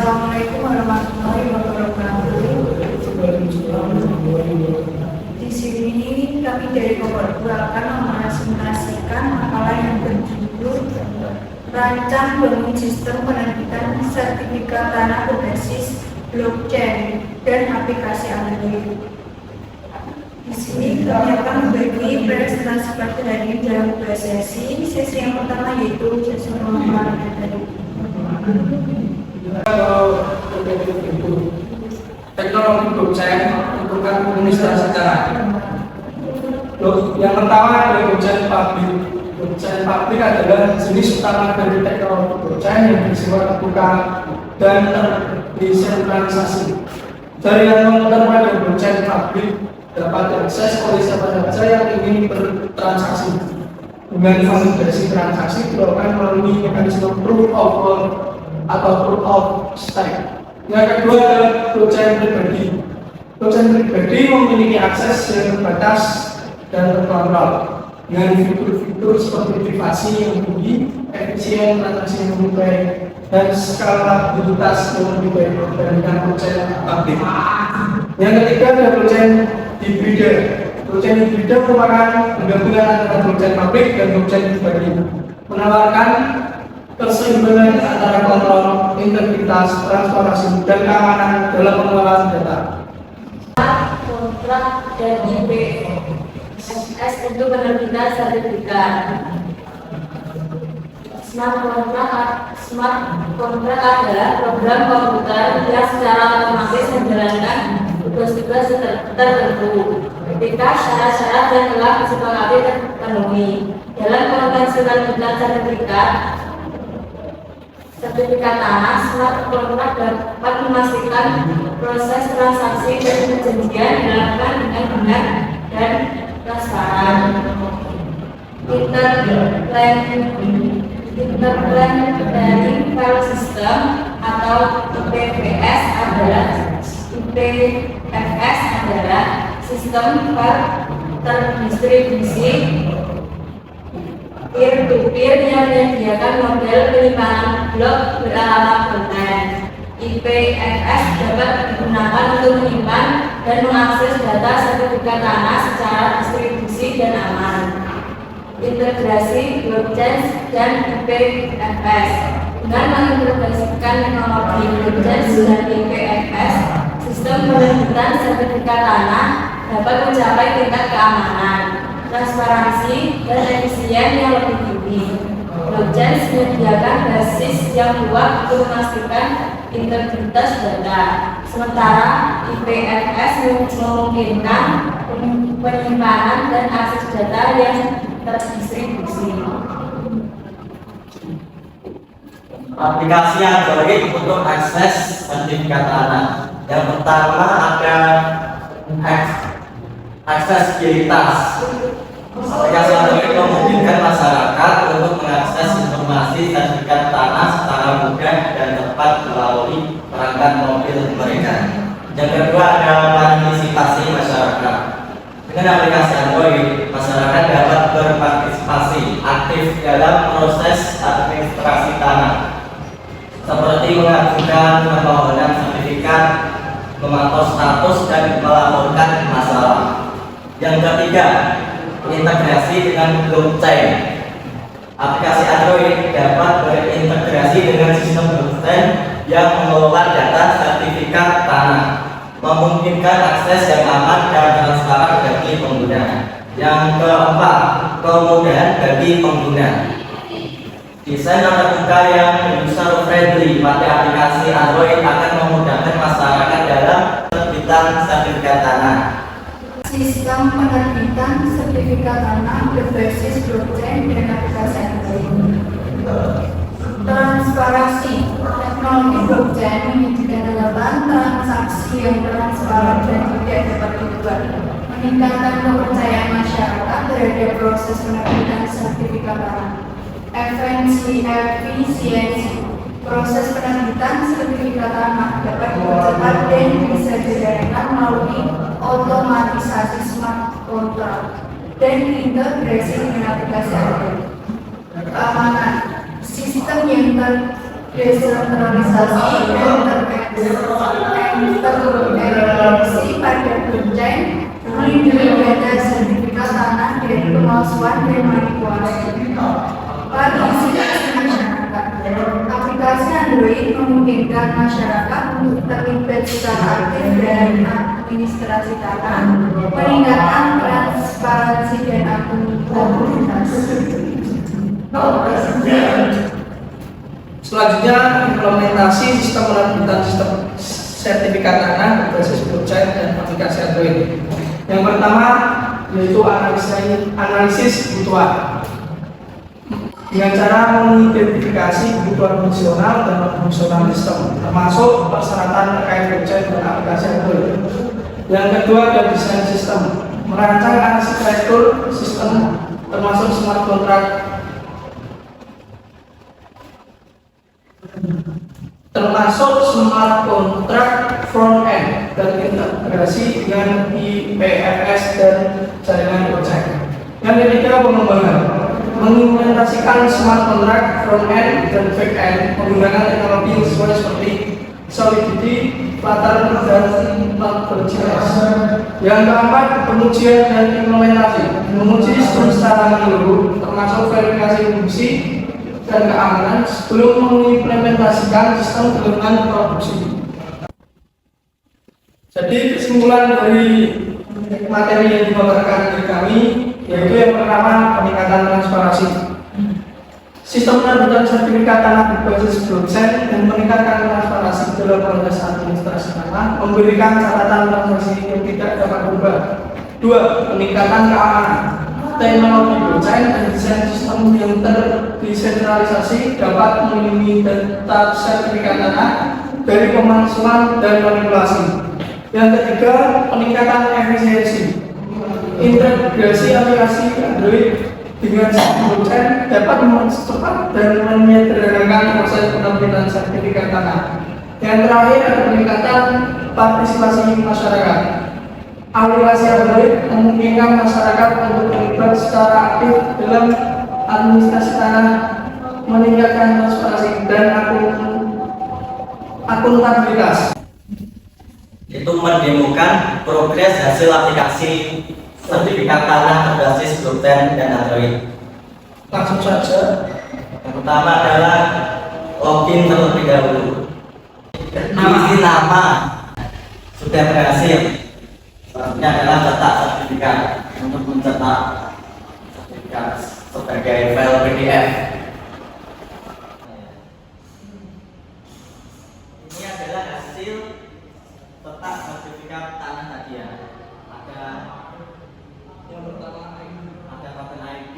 Assalamualaikum warahmatullahi wabarakatuh. Di sini kami dari Komporer akan mempresentasikan makalah yang berjudul Rancang Bangun Sistem Penerbitan Sertifikat Tanah berbasis Blockchain dan Aplikasi Android. Di sini kami akan membagi presentasi pada hari ini dalam dua sesi. Sesi yang pertama yaitu sesi pemaparan materi. Teknologi blockchain untuk administrasi tanah. Yang pertama adalah blockchain publik. Blockchain publik adalah jenis utama dari teknologi blockchain yang bersifat terbuka dan terdesentralisasi. Jaringan komputer pada blockchain publik dapat diakses oleh siapa saja yang ingin bertransaksi. Dengan validasi transaksi dilakukan melalui mekanisme proof of work atau proof of stake. Yang kedua adalah blockchain pribadi. Blockchain pribadi memiliki akses yang terbatas dan terkontrol dengan fitur-fitur seperti privasi yang tinggi, efisien, transaksi yang lebih baik, dan skalabilitas yang lebih baik dibandingkan blockchain publik. Yang ketiga adalah blockchain hibrida. Blockchain hibrida merupakan penggabungan antara blockchain publik dan blockchain pribadi, menawarkan keseimbangan antara kontrol, integritas, transparansi, dan keamanan dalam pengelolaan data. Kontrak dan IPFS untuk penerbitan sertifikat. Smart kontrak adalah program komputer yang secara otomatis menjalankan tugas-tugas tertentu ketika syarat-syarat yang telah disepakati terpenuhi. Dalam konteks penerbitan sertifikat tanah, smart kontrak dapat memastikan proses transaksi dan perjanjian dilakukan dengan benar dan transparan. Interplanetary File System atau IPFS adalah sistem file terdistribusi peer-to-peer yang menyediakan model penyimpanan blok beralamat konten. IPFS dapat digunakan untuk menyimpan dan mengakses data sertifikat tanah secara distribusi dan aman. Integrasi blockchain dan IPFS. Dengan mengintegrasikan teknologi blockchain dan IPFS, sistem penerbitan sertifikat tanah dapat mencapai tingkat keamanan, transparansi, dan efisien yang lebih tinggi. Blockchain menyediakan basis yang kuat untuk memastikan integritas data, sementara IPFS memungkinkan penyimpanan dan akses data yang terdistribusi. Aplikasi Android untuk akses sertifikat tanah. Yang pertama ada aksesibilitas. Aplikasi Android memungkinkan masyarakat untuk mengakses informasi sertifikat tanah secara mudah dan cepat melalui perangkat mobil mereka. Yang kedua ada partisipasi masyarakat. Dengan aplikasi Android, masyarakat dapat berpartisipasi aktif dalam proses administrasi tanah, seperti mengajukan permohonan sertifikat, memantau status, dan melaporkan masalah. Yang ketiga, integrasi dengan blockchain. Aplikasi Android dapat berintegrasi dengan sistem blockchain yang mengelola data sertifikat tanah, memungkinkan akses yang aman dan transparan bagi pengguna. Yang keempat, kemudahan bagi pengguna. Desain terbuka yang user friendly pada aplikasi Android akan memudahkan masyarakat dalam penerbitan sertifikat tanah. Sistem penerbitan sertifikat tanah berbasis blockchain dan aplikasi Android. Transparansi. Teknologi blockchain menyediakan delapan transaksi yang transparan dan tidak dapat diubah, meningkatkan kepercayaan masyarakat terhadap proses penerbitan sertifikat tanah. Efisiensi. Proses penerbitan sertifikat tanah dapat dipercepat dan bisa dijalankan melalui otomatisasi smart contract dan integrasi dengan aplikasi Android. Keamanan. Sistem yang terdesentralisasi dan terintegrasi pada blockchain melindungi data sertifikat tanah dari pemalsuan dan manipulasi partisipasi masyarakat. Aplikasi Android memungkinkan masyarakat untuk terlibat secara aktif dalam administrasi tanah, meningkatkan transparansi dan akuntabilitas. Selanjutnya, implementasi sistem penerbitan sistem sertifikat tanah berbasis blockchain dan aplikasi Android. Yang pertama yaitu analisis kebutuhan dengan cara mengidentifikasi kebutuhan fungsional dan non-fungsional sistem, termasuk persyaratan terkait blockchain dan aplikasi Android. Yang kedua adalah desain sistem, merancang arsitektur sistem termasuk smart contract, front end dan integrasi dengan IPFS dan jaringan blockchain. Yang ketiga, pengembangan mengimplementasikan smart contract front end dan back end menggunakan teknologi yang sesuai seperti Solidity, Flutter, dan Node.js. Yang keempat, pengujian dan implementasi, menguji sistem secara menyeluruh termasuk verifikasi fungsi dan keamanan sebelum mengimplementasikan sistem dengan produksi. Jadi kesimpulan dari materi yang dibawakan dari kami yaitu yang pertama, peningkatan transparansi. Sistem penerbitan sertifikat tanah berbasis blockchain dan meningkatkan transparansi dalam proses administrasi tanah, memberikan catatan transaksi yang tidak dapat berubah. Dua, peningkatan keamanan. Teknologi blockchain dan desain sistem yang terdesentralisasi dapat melindungi data sertifikat tanah dari pemalsuan dan manipulasi. Yang ketiga, peningkatan efisiensi. Integrasi aplikasi Android dengan sistem blockchain dapat mempercepat dan menyederhanakan proses penerbitan sertifikat tanah. Yang terakhir ada peningkatan partisipasi masyarakat. Aplikasi Android memungkinkan masyarakat untuk terlibat secara aktif dalam administrasi tanah, meningkatkan transparansi dan akuntabilitas. Itu mendemokan progres hasil aplikasi sertifikat tanah berbasis blockchain dan Android. Langsung saja. Yang pertama adalah login terlebih dahulu. Isi nama sudah berhasil. Selanjutnya adalah cetak sertifikat untuk mencetak sertifikat sebagai file PDF. Ini adalah hasil cetak sertifikat tanah tadi ya. Ada Yang pertama, paten ID,